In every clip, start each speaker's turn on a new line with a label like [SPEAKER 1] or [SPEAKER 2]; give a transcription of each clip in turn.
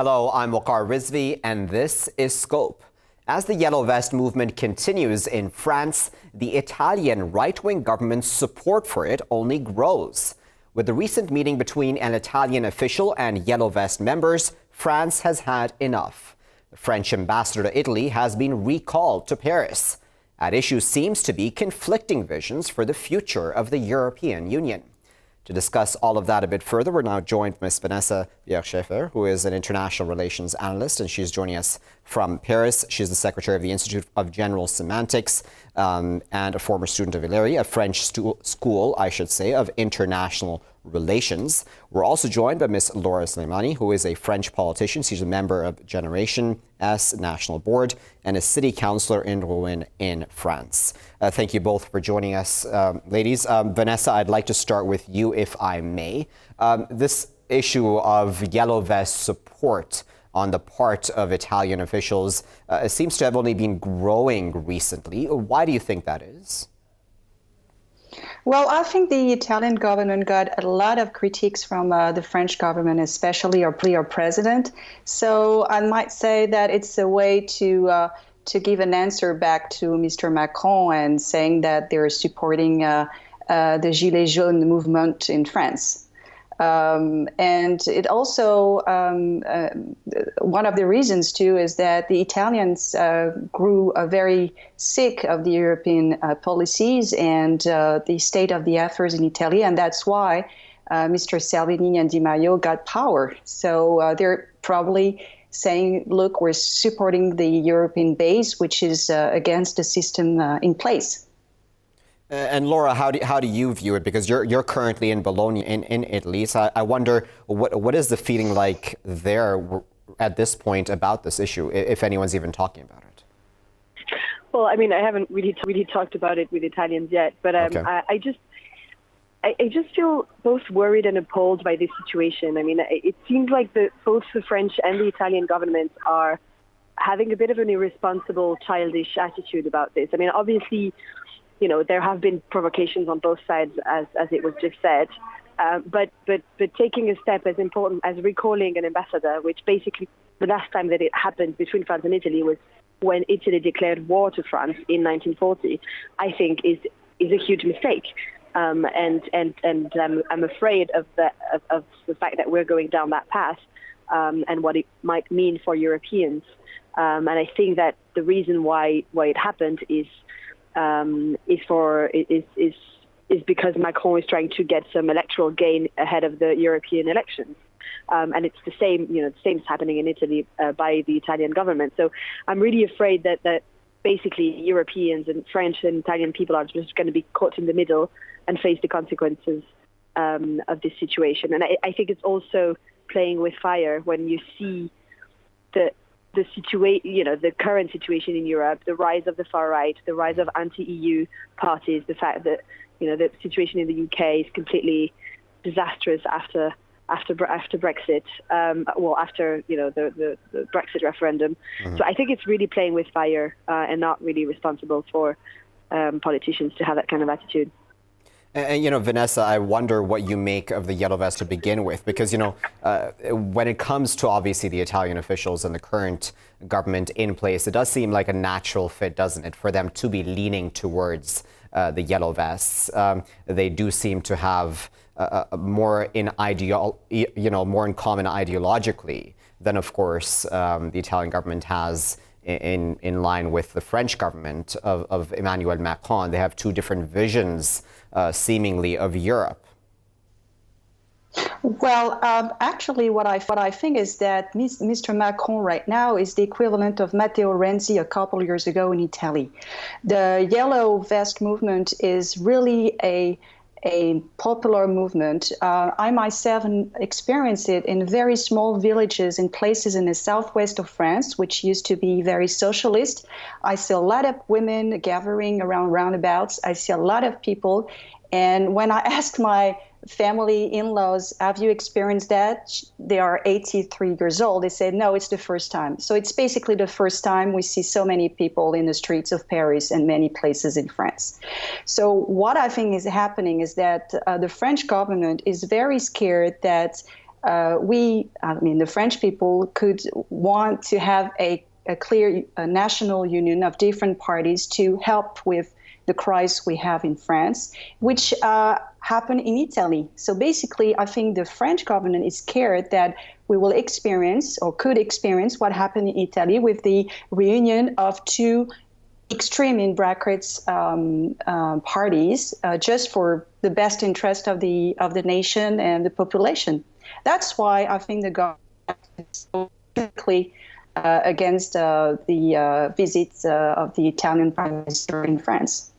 [SPEAKER 1] Hello, I'm Waqar Rizvi, and this is Scope. As the Yellow Vest movement continues in France, the Italian right-wing government's support for it only grows. With the recent meeting between an Italian official and Yellow Vest members, France has had enough. The French ambassador to Italy has been recalled to Paris. At issue seems to be conflicting visions for the future of the European Union. To discuss all of that a bit further, we're now joined by Ms. Vanessa Biard-Schaeffer, who is an international relations analyst, and she's joining us from Paris. She's the secretary of the Institute of General Semantics and a former student of ILERI, a French school, of international relations. We're also joined by Ms. Laura Slimani, who is a French politician. She's a member of Generation S National Board and a city councillor in Rouen in France. Thank you both for joining us, ladies. Vanessa, I'd like to start with you, if I may. This issue of Yellow Vest support on the part of Italian officials seems to have only been growing recently. Why do you think that is?
[SPEAKER 2] Well, I think the Italian government got a lot of critiques from the French government, especially our president. So I might say that it's a way to give an answer back to Mr. Macron and saying that they're supporting the Gilets jaunes movement in France. And it also, one of the reasons too, is that the Italians grew very sick of the European policies and the state of the affairs in Italy. And that's why Mr. Salvini and Di Maio got power. So they're probably saying, look, we're supporting the European base, which is against the system in place.
[SPEAKER 1] And Laura, how do you view it? Because you're currently in Bologna in Italy. So I wonder what is the feeling like there at this point about this issue, if anyone's even talking about it?
[SPEAKER 3] Well, I mean, I haven't really talked about it with Italians yet, but okay. I just feel both worried and appalled by this situation. I mean, it seems like both the French and the Italian governments are having a bit of an irresponsible, childish attitude about this. I mean, obviously, you know, there have been provocations on both sides, as it was just said, but taking a step as important as recalling an ambassador, which basically the last time that it happened between France and Italy was when Italy declared war to France in 1940, I think is a huge mistake. And I'm afraid of the fact that we're going down that path and what it might mean for Europeans. And I think that the reason why it happened is because Macron is trying to get some electoral gain ahead of the European elections. And it's the same is happening in Italy by the Italian government. So I'm really afraid that basically Europeans and French and Italian people are just going to be caught in the middle and face the consequences of this situation. And I think it's also playing with fire when you see the current situation in Europe, the rise of the far right, the rise of anti-EU parties, the fact that the situation in the UK is completely disastrous after Brexit, after the Brexit referendum. Mm-hmm. So I think it's really playing with fire and not really responsible for politicians to have that kind of attitude.
[SPEAKER 1] And, Vanessa, I wonder what you make of the Yellow Vest to begin with, because, when it comes to obviously the Italian officials and the current government in place, it does seem like a natural fit, doesn't it, for them to be leaning towards the Yellow Vests. They do seem to have more in common ideologically than, of course, the Italian government has in line with the French government of Emmanuel Macron. They have two different visions, seemingly, of Europe.
[SPEAKER 2] Well, actually, what I think is that Mr. Macron right now is the equivalent of Matteo Renzi a couple years ago in Italy. The Yellow Vest movement is really a popular movement. I myself experienced it in very small villages in places in the southwest of France, which used to be very socialist. I see a lot of women gathering around roundabouts. I see a lot of people. And when I ask my family in-laws, have you experienced that? They are 83 years old. They say, no, it's the first time. So it's basically the first time we see so many people in the streets of Paris and many places in France. So what I think is happening is that the French government is very scared that the French people could want to have a clear national union of different parties to help with the crisis we have in France, which happened in Italy. So basically, I think the French government is scared that we will experience or could experience what happened in Italy with the reunion of two extreme, in brackets, parties, just for the best interest of the nation and the population. That's why I think the government is so quickly against the visits of the Italian Prime Minister in France.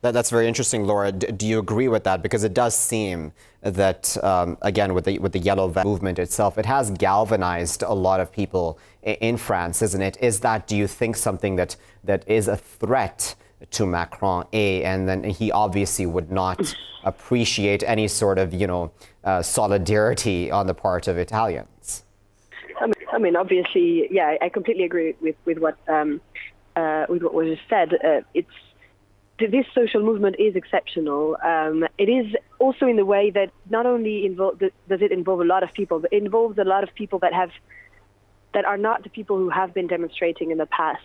[SPEAKER 1] That's very interesting, Laura. Do you agree with that? Because it does seem that, again, with the Yellow Vest movement itself, it has galvanized a lot of people in France, isn't it? Is that, do you think, something that is a threat to Macron, and then he obviously would not appreciate any sort of, solidarity on the part of Italians?
[SPEAKER 3] I mean, obviously, yeah, I completely agree with what was just said. This social movement is exceptional. It is also in the way that not only does it involve a lot of people, but it involves a lot of people that are not the people who have been demonstrating in the past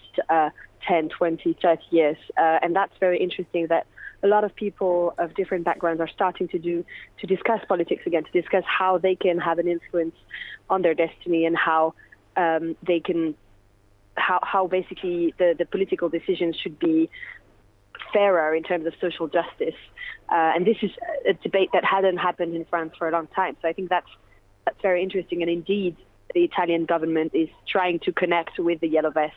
[SPEAKER 3] 10, 20, 30 years. And that's very interesting that a lot of people of different backgrounds are starting to discuss politics again, to discuss how they can have an influence on their destiny and how they can, how basically the political decisions should be fairer in terms of social justice. And this is a debate that hadn't happened in France for a long time. So I think that's very interesting. And indeed, the Italian government is trying to connect with the Yellow Vests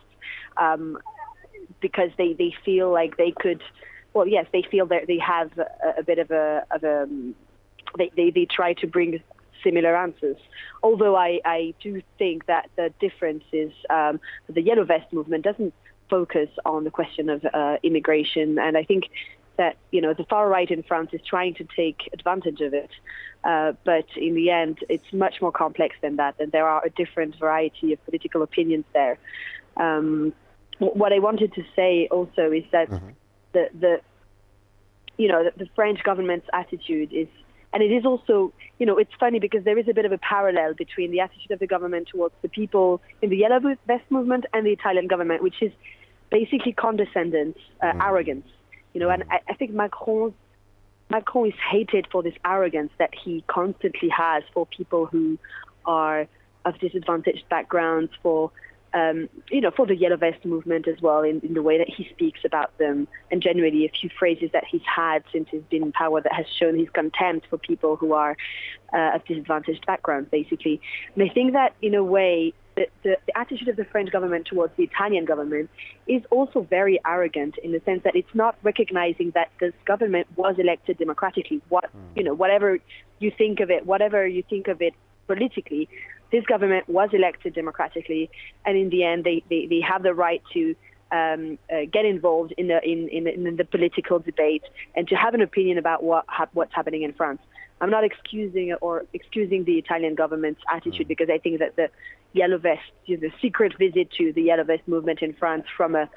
[SPEAKER 3] because they feel like they could, well, yes, they feel that they have a bit of they try to bring similar answers. Although I do think that the difference is the Yellow Vest movement doesn't focus on the question of immigration, and I think that the far right in France is trying to take advantage of it, but in the end it's much more complex than that, and there are a different variety of political opinions there. What I wanted to say also is that the French government's attitude is, and it is also, it's funny because there is a bit of a parallel between the attitude of the government towards the people in the Yellow Vest movement and the Italian government, which is basically condescendence, arrogance. And I think Macron is hated for this arrogance that he constantly has for people who are of disadvantaged backgrounds, for for the Yellow Vest movement as well, in the way that he speaks about them, and generally a few phrases that he's had since he's been in power that has shown his contempt for people who are of disadvantaged backgrounds, basically. And I think that, in a way, the attitude of the French government towards the Italian government is also very arrogant, in the sense that it's not recognizing that this government was elected democratically. Whatever you think of it politically, this government was elected democratically, and in the end, they have the right to get involved in the political debate and to have an opinion about what's happening in France. I'm not excusing the Italian government's attitude, because I think that the Yellow Vest, the secret visit to the Yellow Vest movement in France from a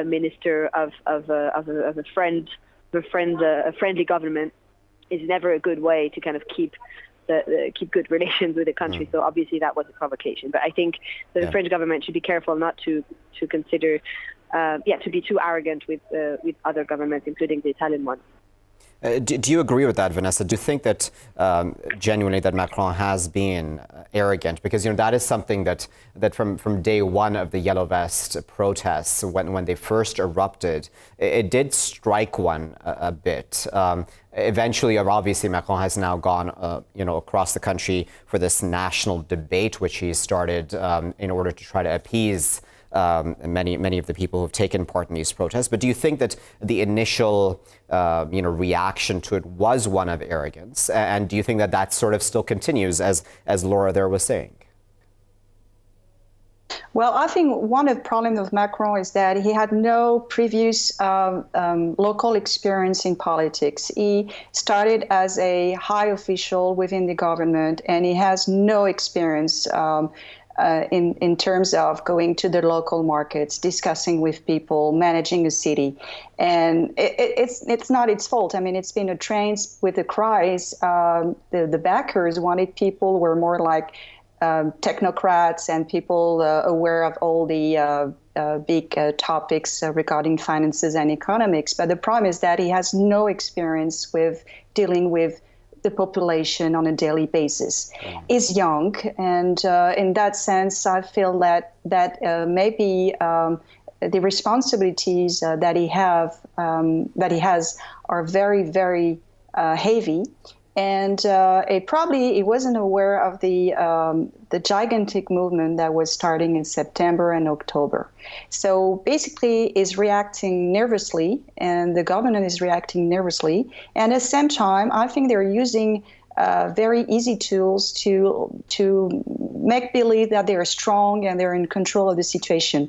[SPEAKER 3] minister of a friendly government is never a good way to kind of keep good relations with the country. So obviously that was a provocation. But I think that the French government should be careful not to consider, to be too arrogant with other governments, including the Italian one.
[SPEAKER 1] Do you agree with that, Vanessa? Do you think that genuinely that Macron has been arrogant? Because that is something that from day one of the Yellow Vest protests, when they first erupted, it did strike one a bit. Eventually, obviously, Macron has now gone across the country for this national debate, which he started in order to try to appease many of the people who have taken part in these protests. But do you think that the initial reaction to it was one of arrogance? And do you think that sort of still continues, as Laura there was saying?
[SPEAKER 2] Well, I think one of the problems of Macron is that he had no previous local experience in politics. He started as a high official within the government, and he has no experience in terms of going to the local markets, discussing with people, managing a city. And it's not its fault. I mean, it's been a trend with the crisis. The backers wanted people who were more like technocrats and people aware of all the big topics regarding finances and economics. But the problem is that he has no experience with dealing with the population on a daily basis. Is young, and in that sense, I feel that maybe the responsibilities that he has are very, very heavy, and he wasn't aware of the gigantic movement that was starting in September and October. So basically, is reacting nervously, and the government is reacting nervously. And at the same time, I think they're using very easy tools to make believe that they're strong and they're in control of the situation.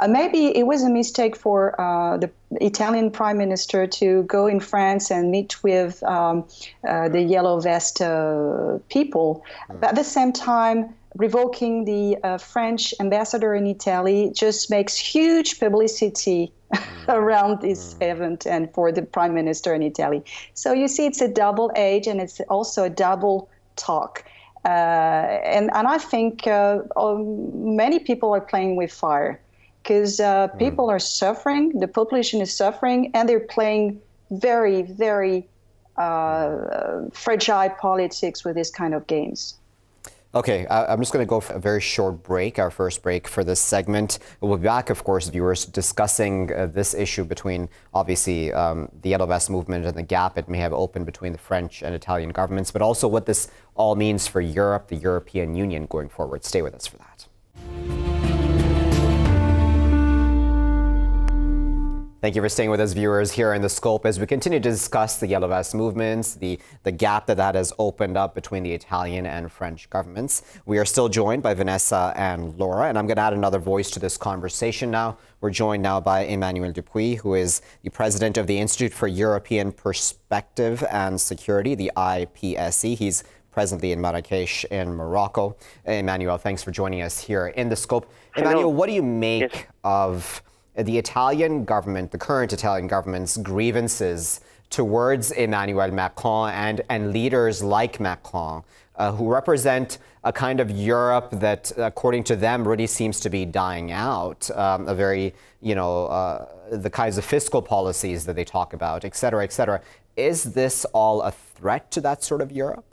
[SPEAKER 2] Maybe it was a mistake for the Italian Prime Minister to go in France and meet with the Yellow Vest people. But at the same time, revoking the French ambassador in Italy just makes huge publicity around this event and for the Prime Minister in Italy. So you see, it's a double edge, and it's also a double talk. And I think many people are playing with fire because people are suffering, the population is suffering, and they're playing very, very fragile politics with this kind of games.
[SPEAKER 1] Okay, I'm just going to go for a very short break, our first break for this segment. We'll be back, of course, viewers, discussing this issue between, obviously, the Yellow Vest movement and the gap it may have opened between the French and Italian governments, but also what this all means for Europe, the European Union going forward. Stay with us for that. Thank you for staying with us, viewers, here in The Scope as we continue to discuss the Yellow Vest movements, the gap that has opened up between the Italian and French governments. We are still joined by Vanessa and Laura, and I'm going to add another voice to this conversation now. We're joined now by Emmanuel Dupuy, who is the president of the Institute for European Perspective and Security, the IPSC. He's presently in Marrakesh in Morocco. Emmanuel, thanks for joining us here in The Scope.
[SPEAKER 4] Hello.
[SPEAKER 1] Emmanuel, what do you make of the Italian government, the current Italian government's grievances towards Emmanuel Macron and leaders like Macron, who represent a kind of Europe that, according to them, really seems to be dying out, the kinds of fiscal policies that they talk about, et cetera, et cetera. Is this all a threat to that sort of Europe?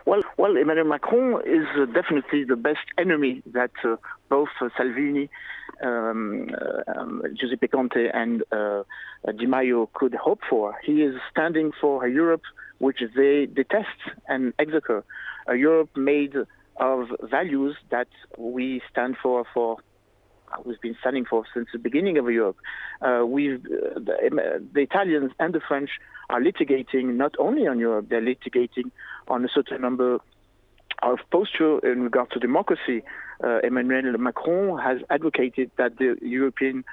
[SPEAKER 4] Well, Emmanuel Macron is definitely the best enemy that both Salvini, Giuseppe Conte and Di Maio could hope for. He is standing for a Europe which they detest and execute, a Europe made of values that we stand for we've been standing for since the beginning of Europe. The Italians and the French are litigating not only on Europe, they're litigating on a certain number of posture in regard to democracy. Emmanuel Macron has advocated that the European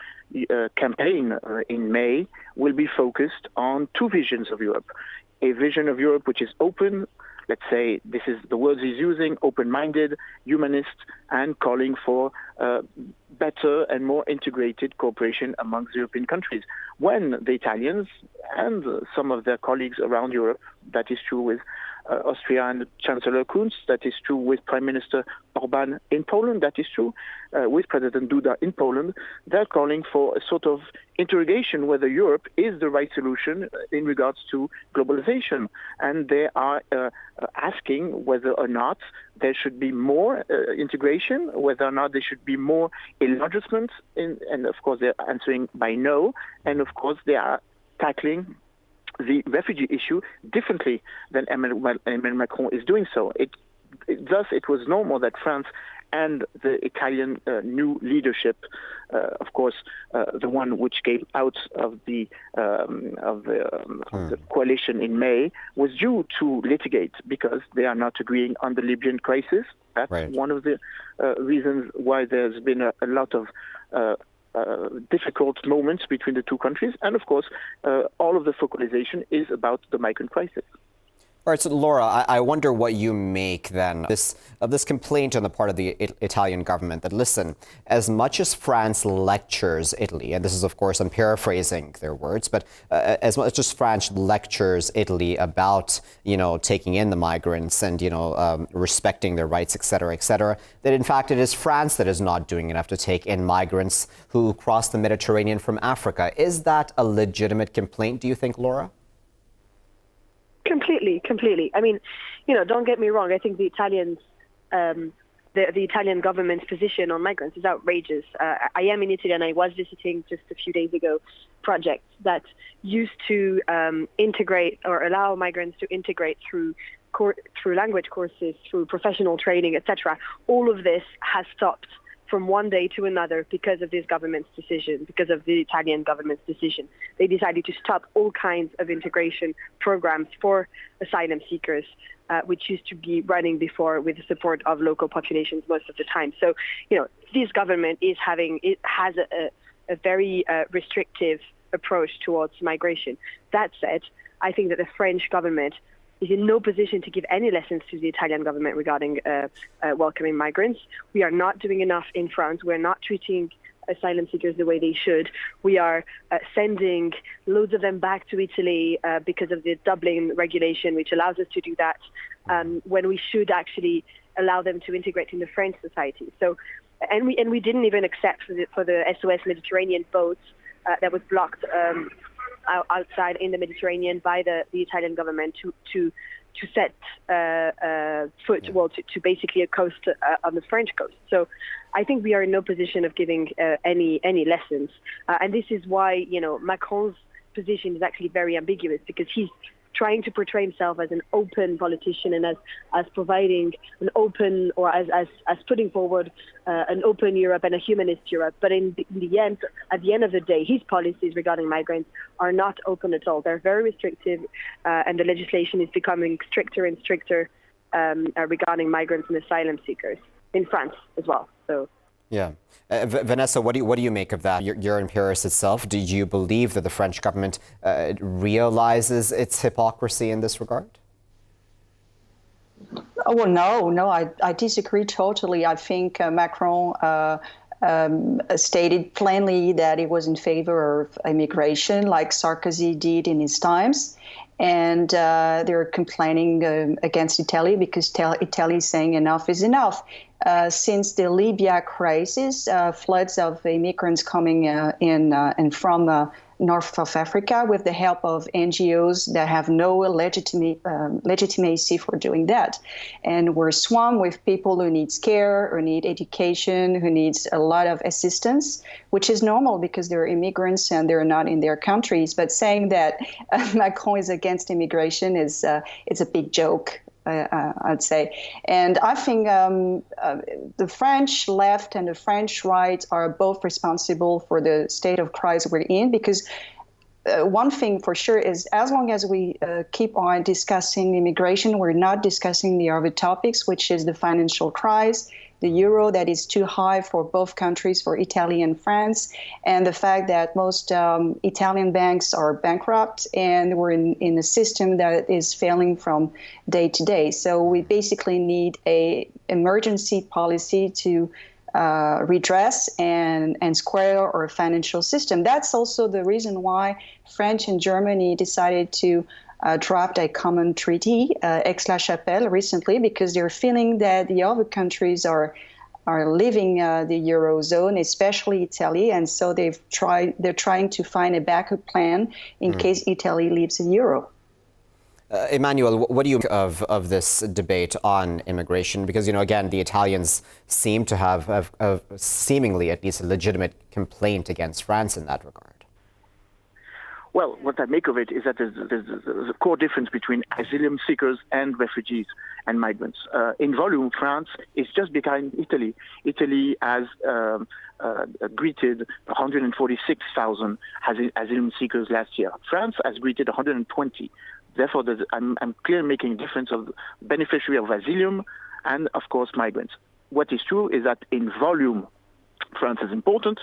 [SPEAKER 4] campaign in May will be focused on two visions of Europe. A vision of Europe which is open, let's say this is the words he's using, open-minded, humanist, and calling for better and more integrated cooperation amongst European countries. When the Italians and some of their colleagues around Europe, that is true with Austria and Chancellor Kurz, that is true with Prime Minister Orban in Poland, that is true with President Duda in Poland, they're calling for a sort of interrogation whether Europe is the right solution in regards to globalization. And they are asking whether or not there should be more integration, whether or not there should be more enlargement, and of course they're answering by no, and of course they are tackling the refugee issue differently than Emmanuel Macron is doing so. Thus, it was normal that France and the Italian new leadership, of course, the one which came out of the coalition in May, was due to litigate because they are not agreeing on the Libyan crisis. That's right. One of the reasons why there's been a lot of difficult moments between the two countries. And of course, all of the focalization is about the migrant crisis.
[SPEAKER 1] All right, so Laura, I wonder what you make then of this complaint on the part of the Italian government that, listen, as much as France lectures Italy, and this is, of course, I'm paraphrasing their words, but as much as France lectures Italy about, taking in the migrants and, respecting their rights, et cetera, that in fact it is France that is not doing enough to take in migrants who cross the Mediterranean from Africa. Is that a legitimate complaint, do you think, Laura?
[SPEAKER 3] Completely. I mean, don't get me wrong. I think the Italians, the Italian government's position on migrants is outrageous. I am in Italy, and I was visiting just a few days ago projects that used to integrate or allow migrants to integrate through language courses, through professional training, etc. All of this has stopped from one day to another because of this government's decision, because of the Italian government's decision. They decided to stop all kinds of integration programs for asylum seekers, which used to be running before with the support of local populations most of the time. So, this government has a very restrictive approach towards migration. That said, I think that the French government is in no position to give any lessons to the Italian government regarding welcoming migrants. We are not doing enough in France. We're not treating asylum seekers the way they should. We are sending loads of them back to Italy because of the Dublin regulation, which allows us to do that when we should actually allow them to integrate in the French society. So, and we didn't even accept for the SOS Mediterranean boats that was blocked outside in the Mediterranean by the Italian government to set foot, to basically a coast on the French coast. So I think we are in no position of giving any lessons. And this is why, Macron's position is actually very ambiguous, because he's trying to portray himself as an open politician and as providing an open, or as putting forward an open Europe and a humanist Europe. But at the end of the day, his policies regarding migrants are not open at all. They're very restrictive, and the legislation is becoming stricter and stricter regarding migrants and asylum seekers in France as well. So.
[SPEAKER 1] Yeah. Vanessa, what do you make of that? You're in Paris itself. Do you believe that the French government realizes its hypocrisy in this regard?
[SPEAKER 2] Oh, well, no, I disagree totally. I think Macron stated plainly that he was in favor of immigration, like Sarkozy did in his times. And they're complaining against Italy because Italy is saying enough is enough. Since the Libya crisis, floods of immigrants coming in and from north of Africa with the help of NGOs that have no legitimacy for doing that. And we're swamped with people who need care, who need education, who needs a lot of assistance, which is normal because they're immigrants and they're not in their countries. But saying that Macron is against immigration is it's a big joke. I'd say. And I think the French left and the French right are both responsible for the state of crisis we're in, because one thing for sure is as long as we keep on discussing immigration, we're not discussing the other topics, which is the financial crisis, the euro that is too high for both countries, for Italy and France, and the fact that most Italian banks are bankrupt and we're in a system that is failing from day to day. So we basically need an emergency policy to redress and square our financial system. That's also the reason why France and Germany decided to draft a common treaty, Aix-la-Chapelle, recently, because they're feeling that the other countries are leaving the Eurozone, especially Italy, and so they're trying to find a backup plan in case Italy leaves the Euro.
[SPEAKER 1] Emmanuel, what do you think of this debate on immigration? Because, again, the Italians seem to have seemingly at least a legitimate complaint against France in that regard.
[SPEAKER 4] Well, what I make of it is that there's a core difference between asylum seekers and refugees and migrants. In volume, France is just behind Italy. Italy has greeted 146,000 asylum seekers last year. France has greeted 120. Therefore, I'm clearly making a difference of beneficiary of asylum and, of course, migrants. What is true is that in volume, France is important,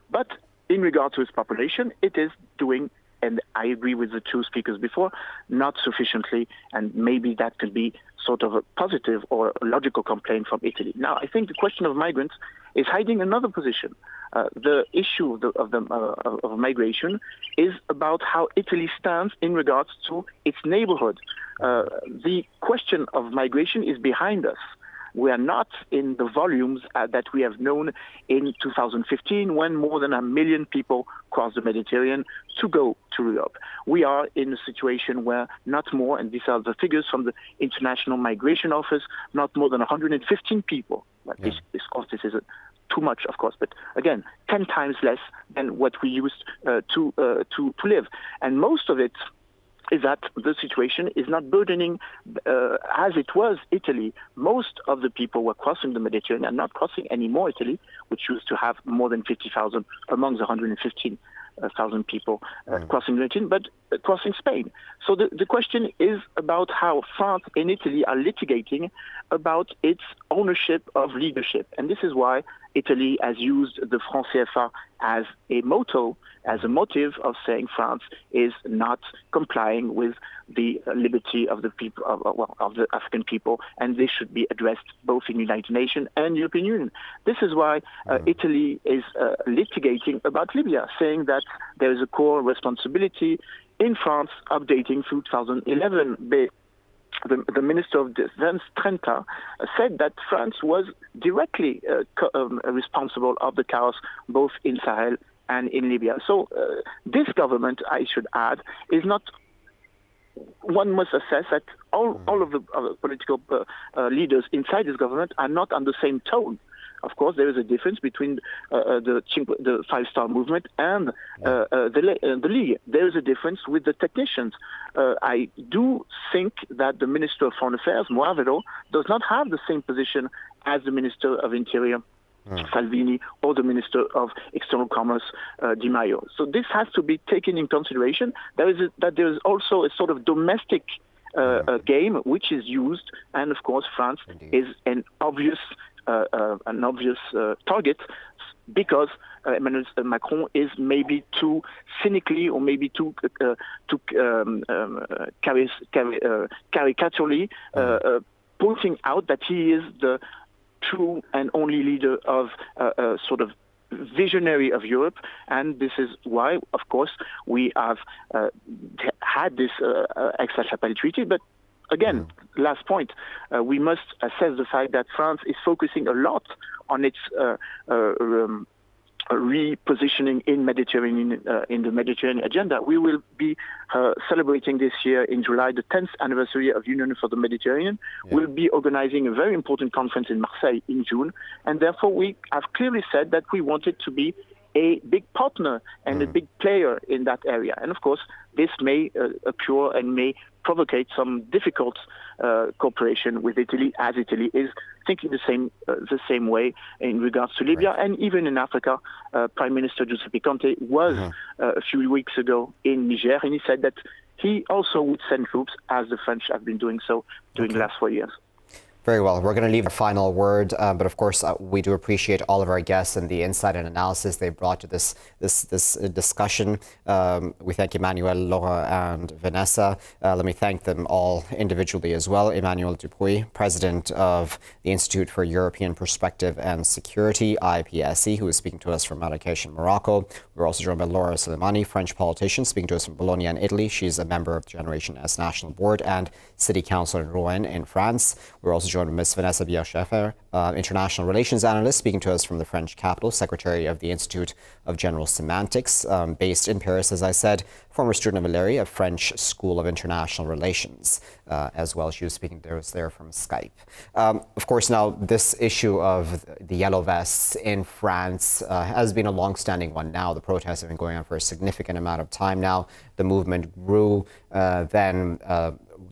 [SPEAKER 4] but in regard to its population, it is doing and I agree with the two speakers before, not sufficiently, and maybe that could be sort of a positive or a logical complaint from Italy. Now, I think the question of migrants is hiding another position. The issue of migration is about how Italy stands in regards to its neighborhood. The question of migration is behind us. We are not in the volumes that we have known in 2015 when more than 1 million people crossed the Mediterranean to go to Europe. We are in a situation where not more, and these are the figures from the International Migration Office, not more than 115 people. This is too much, of course, but again, 10 times less than what we used to live. And most of it is that the situation is not burdening as it was Italy. Most of the people were crossing the Mediterranean and not crossing anymore Italy, which used to have more than 50,000 among the 115,000 people crossing the Mediterranean, but crossing Spain. So the question is about how France and Italy are litigating about its ownership of leadership. And this is why Italy has used the franc CFA as a motto, as a motive of saying France is not complying with the liberty of the people, of the African people, and this should be addressed both in the United Nations and European Union. This is why Italy is litigating about Libya, saying that there is a core responsibility in France, updating 2011. The Minister of Defense, Trenta, said that France was directly responsible of the chaos both in Sahel and in Libya. So this government, I should add, is not. One must assess that all of the political leaders inside this government are not on the same tone. Of course, there is a difference between the Five-Star Movement and the League. There is a difference with the technicians. I do think that the Minister of Foreign Affairs, Moavero, does not have the same position as the Minister of Interior, Salvini, or the Minister of External Commerce, Di Maio. So this has to be taken in consideration. There is also a sort of domestic game which is used, and of course France is an obvious target because Emmanuel Macron is maybe too cynically or maybe too caricaturally pointing out that he is the true and only leader of sort of visionary of Europe, and this is why, of course, we have had this Aix-la-Chapelle Treaty. But again, last point, we must assess the fact that France is focusing a lot on its repositioning in the Mediterranean agenda. We will be celebrating this year in July the 10th anniversary of Union for the Mediterranean. We'll be organizing a very important conference in Marseille in June, and therefore we have clearly said that we wanted to be a big partner and a big player in that area. And of course, this may occur and may provocate some difficult cooperation with Italy, as Italy is thinking the same way in regards to Libya. And even in Africa, Prime Minister Giuseppe Conte was a few weeks ago in Niger, and he said that he also would send troops, as the French have been doing so during the last 4 years.
[SPEAKER 1] Very well. We're going to leave the final word, but of course, we do appreciate all of our guests and the insight and analysis they brought to this discussion. We thank Emmanuel, Laura, and Vanessa. Let me thank them all individually as well. Emmanuel Dupuy, President of the Institute for European Perspective and Security, IPSC, who is speaking to us from Marrakech in Morocco. We're also joined by Laura Slimani, French politician, speaking to us from Bologna in Italy. She's a member of the Generation S National Board and City Council in Rouen in France. We're also joined by Ms. Vanessa Biard-Schaeffer, international relations analyst, speaking to us from the French capital, secretary of the Institute of General Semantics, based in Paris, as I said, former student of Valéry, of French School of International Relations, as well. She was speaking to us there from Skype. Of course, now this issue of the yellow vests in France has been a long-standing one now. The protests have been going on for a significant amount of time now. The movement grew, then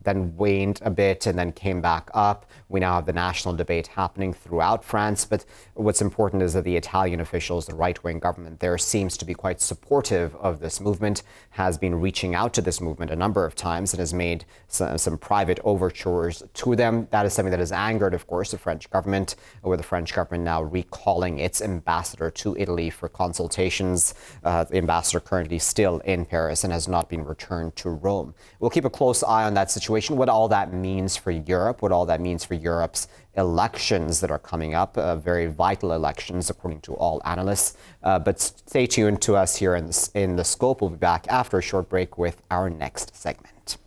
[SPEAKER 1] then waned a bit and then came back up. We now have the national debate happening throughout France. But what's important is that the Italian officials, the right-wing government there, seems to be quite supportive of this movement, has been reaching out to this movement a number of times and has made some private overtures to them. That is something that has angered, of course, the French government, with the French government now recalling its ambassador to Italy for consultations. The ambassador currently still in Paris and has not been returned to Rome. We'll keep a close eye on that situation, what all that means for Europe, what all that means for Europe's elections that are coming up, very vital elections according to all analysts. But stay tuned to us here in The Scope. We'll be back after a short break with our next segment.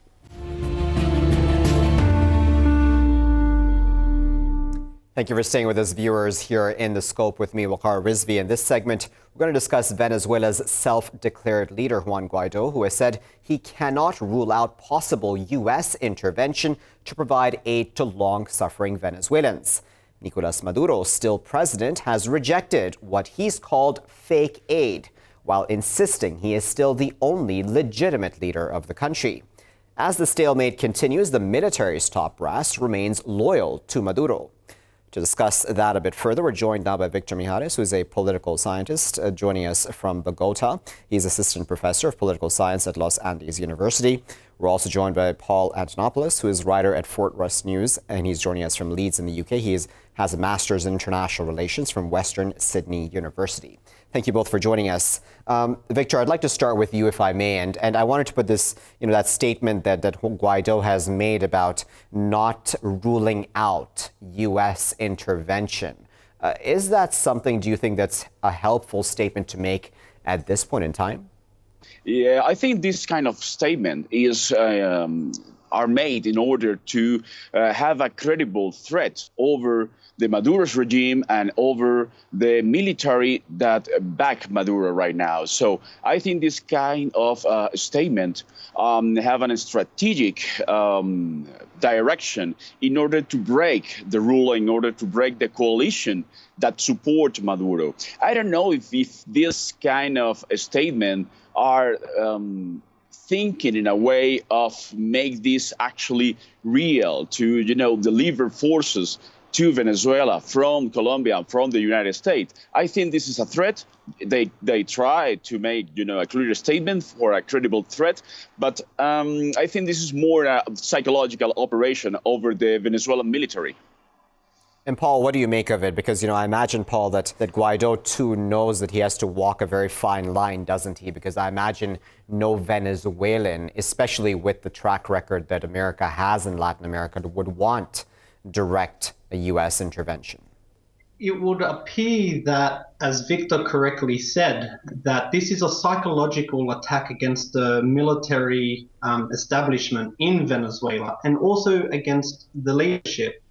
[SPEAKER 1] Thank you for staying with us, viewers, here in The Scope with me, Waqar Rizvi. In this segment, we're going to discuss Venezuela's self-declared leader, Juan Guaido, who has said he cannot rule out possible U.S. intervention to provide aid to long-suffering Venezuelans. Nicolas Maduro, still president, has rejected what he's called fake aid, while insisting he is still the only legitimate leader of the country. As the stalemate continues, the military's top brass remains loyal to Maduro. To discuss that a bit further, we're joined now by Victor Mijares, who is a political scientist, joining us from Bogota. He's assistant professor of political science at Los Andes University. We're also joined by Paul Antonopoulos, who is writer at Fort Rush News, and he's joining us from Leeds in the UK. He has a master's in international relations from Western Sydney University. Thank you both for joining us. Victor, I'd like to start with you, if I may, and I wanted to put this, that statement that Guaido has made about not ruling out U.S. intervention. Is that something, do you think, that's a helpful statement to make at this point in time?
[SPEAKER 5] Yeah, I think this kind of statement are made in order to have a credible threat over the Maduro's regime and over the military that back Maduro right now. So I think this kind of statement have a strategic direction in order to break the rule, in order to break the coalition that support Maduro. I don't know if this kind of statement are thinking in a way of make this actually real, to deliver forces to Venezuela from Colombia, from the United States. I think this is a threat. They try to make a clear statement or a credible threat, but I think this is more a psychological operation over the Venezuelan military.
[SPEAKER 1] And Paul, what do you make of it? Because, I imagine, Paul, that Guaido, too, knows that he has to walk a very fine line, doesn't he? Because I imagine no Venezuelan, especially with the track record that America has in Latin America, would want direct a U.S. intervention.
[SPEAKER 6] It would appear that, as Victor correctly said, that this is a psychological attack against the military establishment in Venezuela and also against the leadership.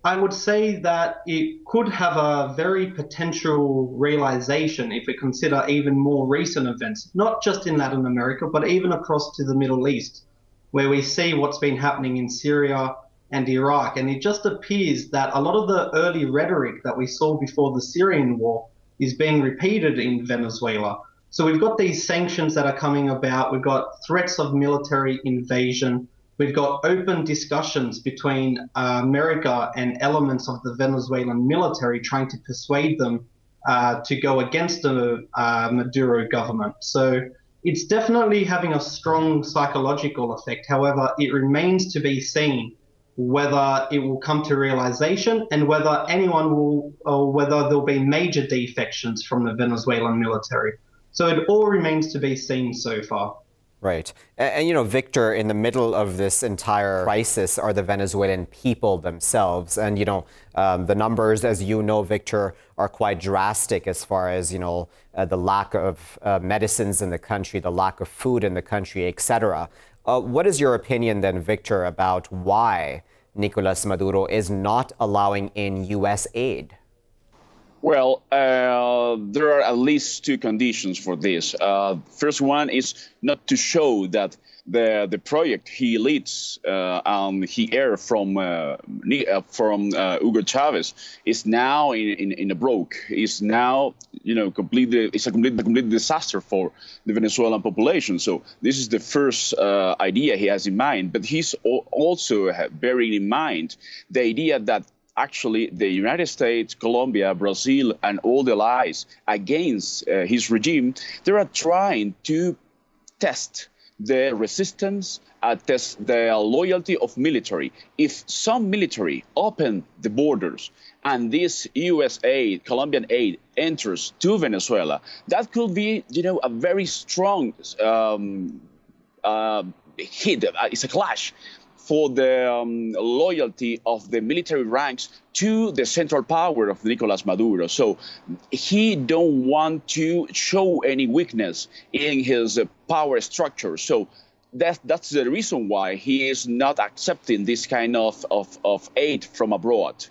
[SPEAKER 6] I would say that it could have a very potential realization if we consider even more recent events, not just in Latin America, but even across to the Middle East, where we see what's been happening in Syria and Iraq. And it just appears that a lot of the early rhetoric that we saw before the Syrian war is being repeated in Venezuela. So we've got these sanctions that are coming about. We've got threats of military invasion. We've got open discussions between America and elements of the Venezuelan military trying to persuade them to go against the Maduro government. So it's definitely having a strong psychological effect. However, it remains to be seen whether it will come to realization and whether anyone will, or whether there'll be major defections from the Venezuelan military. So it all remains to be seen so far.
[SPEAKER 1] Right. And Victor, in the middle of this entire crisis are the Venezuelan people themselves. And, the numbers, as Victor, are quite drastic as far as, the lack of medicines in the country, the lack of food in the country, etc. What is your opinion then, Victor, about why Nicolas Maduro is not allowing in U.S. aid?
[SPEAKER 5] Well, there are at least two conditions for this. First one is not to show that the project he leads and he aired from Hugo Chavez is now in a broke. Is now completely. It's a complete disaster for the Venezuelan population. So this is the first idea he has in mind. But he's also bearing in mind the idea that actually the United States, Colombia, Brazil, and all the allies against his regime, they are trying to test the resistance, test the loyalty of military. If some military open the borders and this U.S. aid, Colombian aid, enters to Venezuela, that could be, a very strong hit. It's a clash for the loyalty of the military ranks to the central power of Nicolas Maduro. So he don't want to show any weakness in his power structure. So that's the reason why he is not accepting this kind of aid from abroad.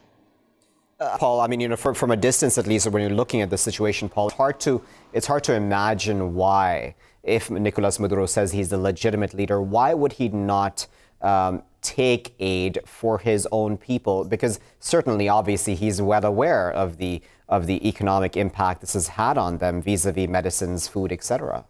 [SPEAKER 1] Paul, I mean, from a distance at least, when you're looking at the situation, Paul, it's hard to imagine why, if Nicolas Maduro says he's the legitimate leader, why would he not take aid for his own people? Because certainly, obviously, he's well aware of the economic impact this has had on them vis-a-vis medicines, food, etc.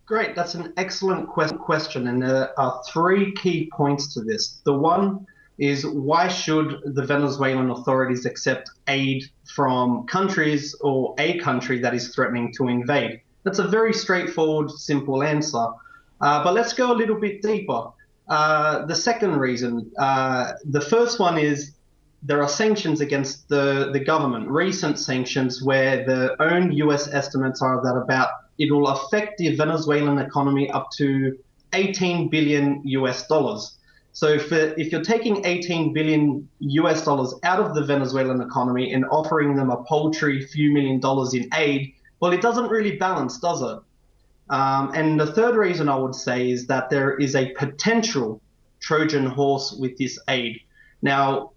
[SPEAKER 6] Great, that's an excellent question, and there are three key points to this. The one is, why should the Venezuelan authorities accept aid from countries or a country that is threatening to invade? That's a very straightforward, simple answer. But let's go a little bit deeper. The second reason, the first one is there are sanctions against the government, recent sanctions where the own US estimates are that it will affect the Venezuelan economy up to $18 billion US. So if you're taking $18 billion US out of the Venezuelan economy and offering them a paltry few $1 million in aid, well, it doesn't really balance, does it? And the third reason I would say is that there is a potential Trojan horse with this aid. Now,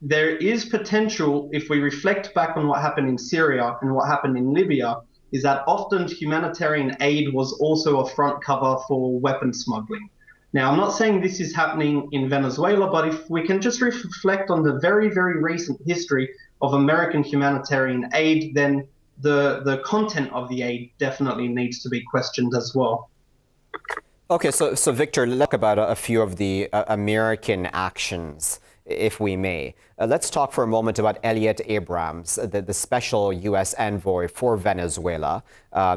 [SPEAKER 6] there is potential, if we reflect back on what happened in Syria and what happened in Libya, is that often humanitarian aid was also a front cover for weapon smuggling. Now, I'm not saying this is happening in Venezuela, but if we can just reflect on the very, very recent history of American humanitarian aid, then the content of the aid definitely needs to be questioned as well.
[SPEAKER 1] Okay, so Victor, let's talk about a few of the American actions, if we may. Let's talk for a moment about Elliott Abrams, the special U.S. envoy for Venezuela.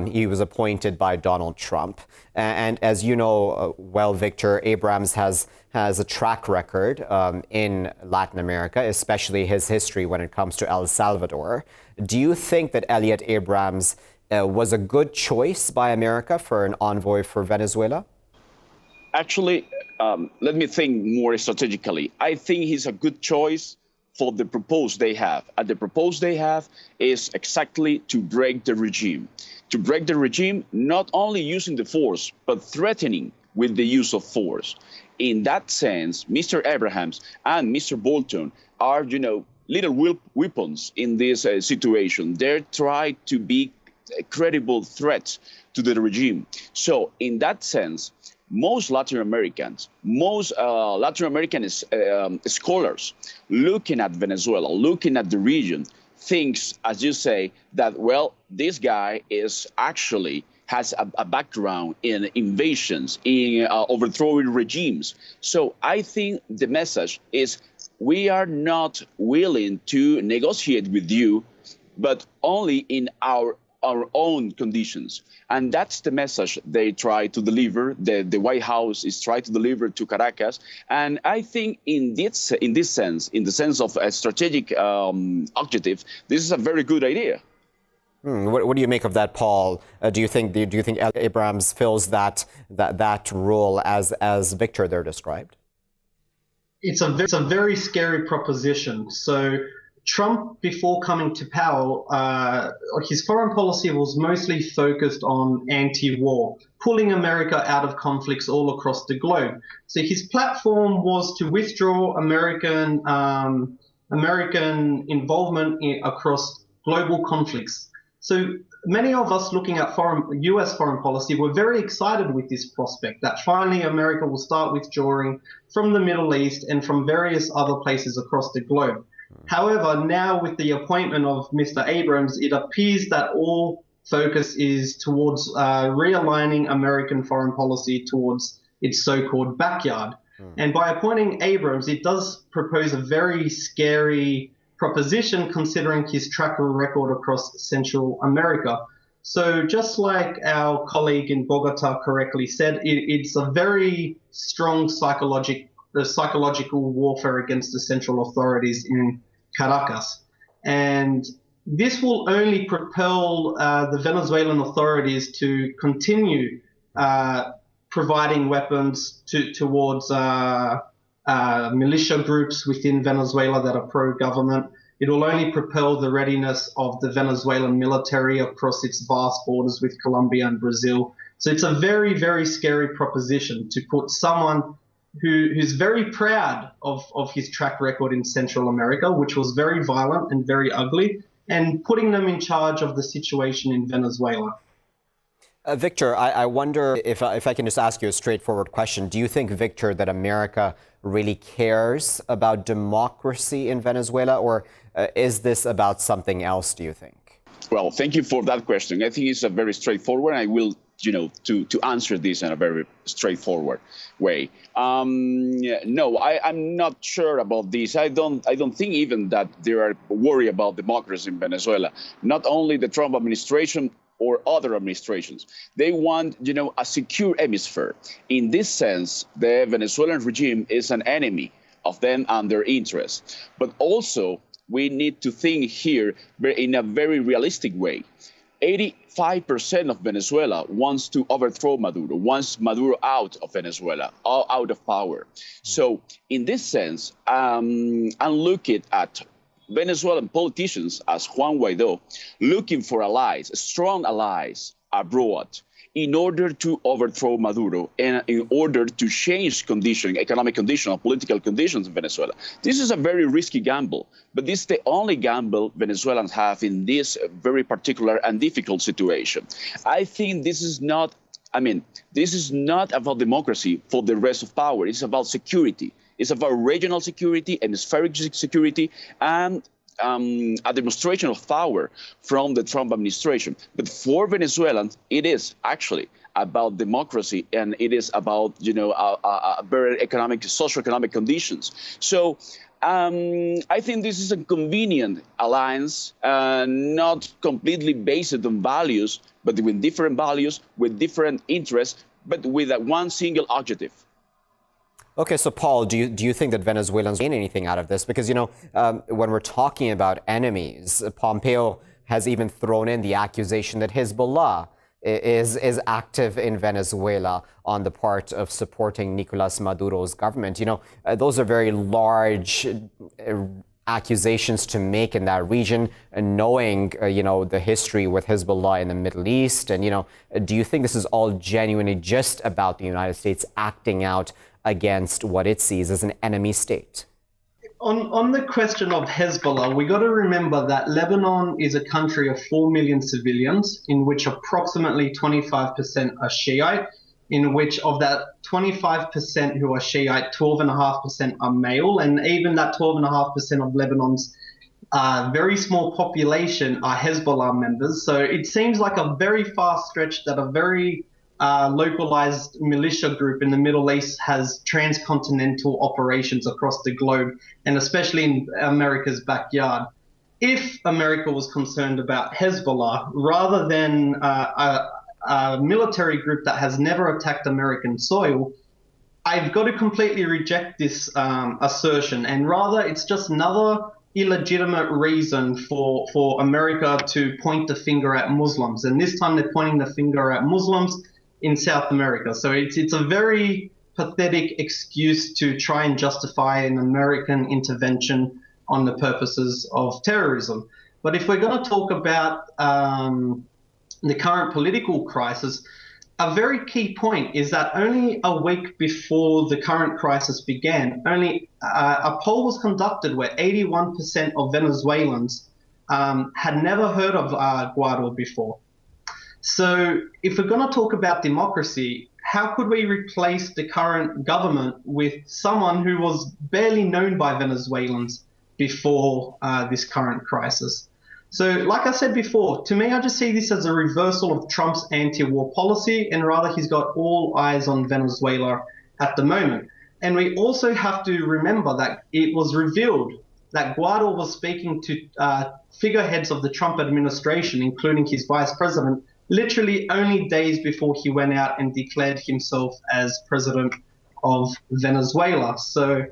[SPEAKER 1] He was appointed by Donald Trump. And as you know well, Victor, Abrams has a track record in Latin America, especially his history when it comes to El Salvador. Do you think that Elliott Abrams was a good choice by America for an envoy for Venezuela?
[SPEAKER 5] Actually, let me think more strategically. I think he's a good choice for the proposal they have. And the proposal they have is exactly to break the regime. To break the regime, not only using the force, but threatening with the use of force. In that sense, Mr. Abrams and Mr. Bolton are, little weapons in this situation. They're trying to be credible threats to the regime. So in that sense, most Latin Americans, scholars looking at Venezuela, looking at the region, thinks, as you say, that, well, this guy has a background in invasions, in overthrowing regimes. So I think the message is, we are not willing to negotiate with you, but only in our own conditions. And that's the message they try to deliver. The White House is trying to deliver to Caracas. And I think in this sense, in the sense of a strategic objective, this is a very good idea.
[SPEAKER 1] What do you make of that, Paul? Do you think Abrams fills that role as Victor there described?
[SPEAKER 6] It's a very scary proposition. So Trump, before coming to power, his foreign policy was mostly focused on anti-war, pulling America out of conflicts all across the globe. So his platform was to withdraw American involvement across global conflicts. So many of us looking at US foreign policy were very excited with this prospect that finally America will start withdrawing from the Middle East and from various other places across the globe. However, now with the appointment of Mr. Abrams, it appears that all focus is towards realigning American foreign policy towards its so-called backyard. And by appointing Abrams, it does propose a very scary proposition considering his track record across Central America. So just like our colleague in Bogota correctly said, it's a very strong psychological warfare against the central authorities in Caracas. And this will only propel the Venezuelan authorities to continue providing weapons towards militia groups within Venezuela that are pro-government. It will only propel the readiness of the Venezuelan military across its vast borders with Colombia and Brazil. So it's a very, very scary proposition to put someone who's very proud of his track record in Central America, which was very violent and very ugly, and putting them in charge of the situation in Venezuela.
[SPEAKER 1] Victor, I wonder if I can just ask you a straightforward question. Do you think, Victor, that America really cares about democracy in Venezuela, or is this about something else, do you think?
[SPEAKER 5] Well, thank you for that question. I think it's a very straightforward. I will, to answer this in a very straightforward way. No, I'm not sure about this. I don't think even that there are worry about democracy in Venezuela. Not only the Trump administration or other administrations. They want, a secure hemisphere. In this sense, the Venezuelan regime is an enemy of them and their interests. But also, we need to think here in a very realistic way. 85% of Venezuela wants to overthrow Maduro, wants Maduro out of Venezuela, out of power. So in this sense, I'm looking at Venezuelan politicians as Juan Guaido looking for allies, strong allies abroad in order to overthrow Maduro and in order to change economic conditions, political conditions in Venezuela. This is a very risky gamble, but this is the only gamble Venezuelans have in this very particular and difficult situation. I think this is not about democracy for the rest of power. It's about security. It's about regional security, hemispheric security, and a demonstration of power from the Trump administration. But for Venezuelans, it is actually about democracy, and it is about better socioeconomic conditions. So I think this is a convenient alliance, not completely based on values, but with different values, with different interests, but with one single objective.
[SPEAKER 1] Okay, so Paul, do you think that Venezuelans gain anything out of this? Because, when we're talking about enemies, Pompeo has even thrown in the accusation that Hezbollah is active in Venezuela on the part of supporting Nicolas Maduro's government. Those are very large accusations to make in that region, and knowing, the history with Hezbollah in the Middle East. And, do you think this is all genuinely just about the United States acting out against what it sees as an enemy state?
[SPEAKER 6] On the question of Hezbollah, we got to remember that Lebanon is a country of 4 million civilians, in which approximately 25% are Shiite, in which of that 25% who are Shiite, 12.5% are male, and even that 12.5% of Lebanon's very small population are Hezbollah members. So it seems like a very far stretch that a very localized militia group in the Middle East has transcontinental operations across the globe, and especially in America's backyard. If America was concerned about Hezbollah, rather than a military group that has never attacked American soil, I've got to completely reject this assertion, and rather it's just another illegitimate reason for America to point the finger at Muslims. And this time they're pointing the finger at Muslims in South America. So it's a very pathetic excuse to try and justify an American intervention on the purposes of terrorism. But if we're going to talk about the current political crisis, a very key point is that only a week before the current crisis began, a poll was conducted where 81% of Venezuelans had never heard of Guaido before. So if we're going to talk about democracy, how could we replace the current government with someone who was barely known by Venezuelans before this current crisis? So like I said before, to me, I just see this as a reversal of Trump's anti-war policy, and rather he's got all eyes on Venezuela at the moment. And we also have to remember that it was revealed that Guaido was speaking to figureheads of the Trump administration, including his vice president, literally only days before he went out and declared himself as president of Venezuela. So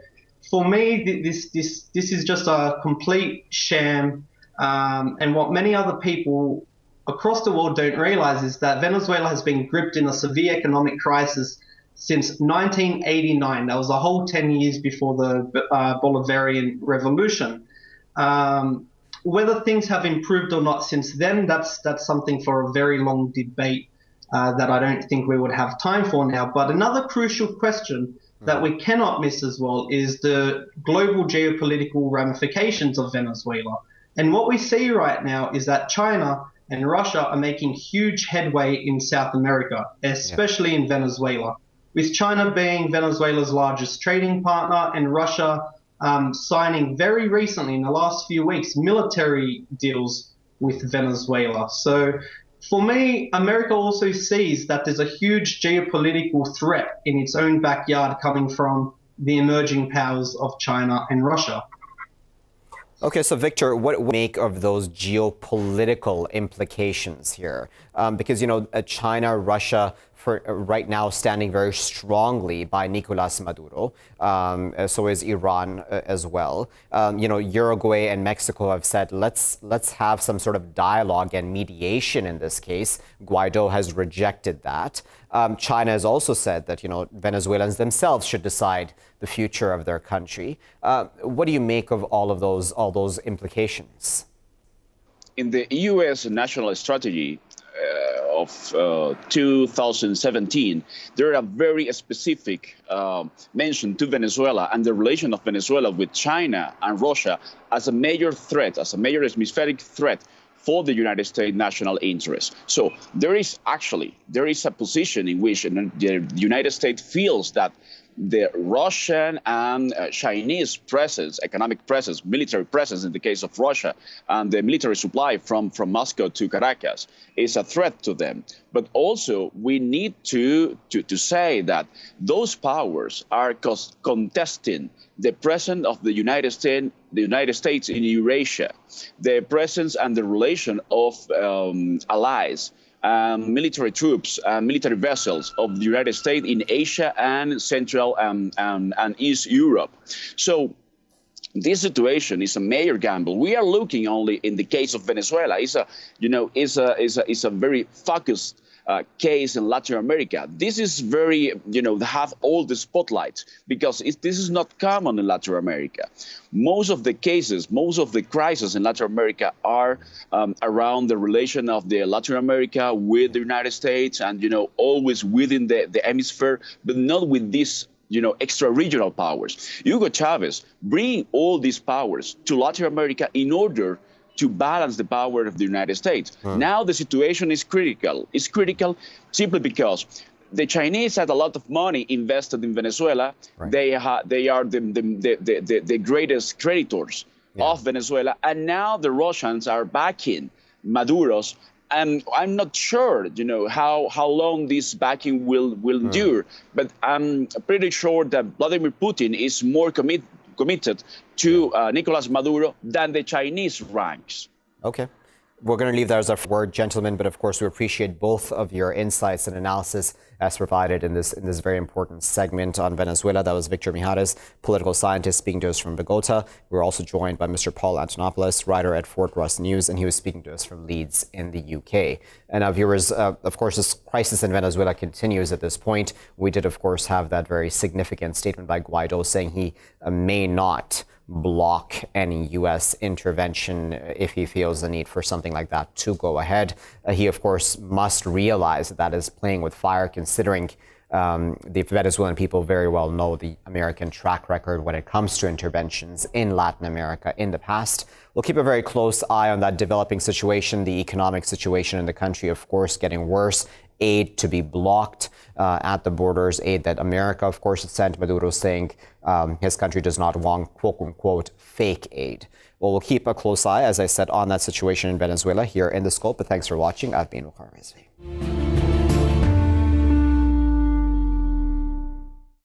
[SPEAKER 6] for me, this is just a complete sham. And what many other people across the world don't realize is that Venezuela has been gripped in a severe economic crisis since 1989. That was a whole 10 years before the Bolivarian Revolution. Whether things have improved or not since then, that's something for a very long debate that I don't think we would have time for now. But another crucial question that we cannot miss as well is the global geopolitical ramifications of Venezuela. And what we see right now is that China and Russia are making huge headway in South America, especially in Venezuela, with China being Venezuela's largest trading partner and Russia signing very recently, in the last few weeks, military deals with Venezuela. So for me, America also sees that there's a huge geopolitical threat in its own backyard coming from the emerging powers of China and Russia.
[SPEAKER 1] Okay, so Victor, what do you make of those geopolitical implications here? Because, China, Russia, for right now standing very strongly by Nicolas Maduro. So is Iran as well. Uruguay and Mexico have said, let's have some sort of dialogue and mediation in this case. Guaido has rejected that. China has also said that, Venezuelans themselves should decide the future of their country. What do you make of all those implications?
[SPEAKER 5] In the U.S. national strategy of 2017, there are very specific mention to Venezuela and the relation of Venezuela with China and Russia as a major threat, as a major hemispheric threat for the United States national interest. So there is a position in which the United States feels that the Russian and Chinese presence, economic presence, military presence in the case of Russia, and the military supply from Moscow to Caracas is a threat to them. But also we need to say that those powers are contesting the presence of the United States in Eurasia, the presence and the relation of allies, military troops, military vessels of the United States in Asia and Central and East Europe. So this situation is a major gamble. We are looking only in the case of Venezuela. It's a very focused case in Latin America. This is very, have all the spotlight because this is not common in Latin America. Most of the cases, most of the crises in Latin America are around the relation of the Latin America with the United States and, always within the hemisphere, but not with this extra-regional powers. Hugo Chavez bring all these powers to Latin America in order to balance the power of the United States. Now the situation is critical. It's critical simply because the Chinese had a lot of money invested in Venezuela. Right. They are the greatest creditors of Venezuela, and now the Russians are backing Maduro's. And I'm not sure, how long this backing will endure, but I'm pretty sure that Vladimir Putin is more committed to Nicolas Maduro than the Chinese ranks.
[SPEAKER 1] Okay. We're going to leave that as our word, gentlemen, but of course we appreciate both of your insights and analysis as provided in this very important segment on Venezuela. That was Victor Mijares, political scientist, speaking to us from Bogota. We're also joined by Mr. Paul Antonopoulos, writer at Fort Ross News, and he was speaking to us from Leeds in the UK. And our viewers, of course, this crisis in Venezuela continues at this point. We did, of course, have that very significant statement by Guaido saying he may not block any U.S. intervention if he feels the need for something like that to go ahead. He, of course, must realize that is playing with fire, considering The Venezuelan people very well know the American track record when it comes to interventions in Latin America in the past. We'll keep a very close eye on that developing situation, the economic situation in the country, of course, getting worse. Aid to be blocked at the borders, aid that America, of course, has sent. Maduro saying his country does not want, quote unquote, fake aid. Well, we'll keep a close eye, as I said, on that situation in Venezuela here in The Scope. But thanks for watching. I've been Waqar Rizvi.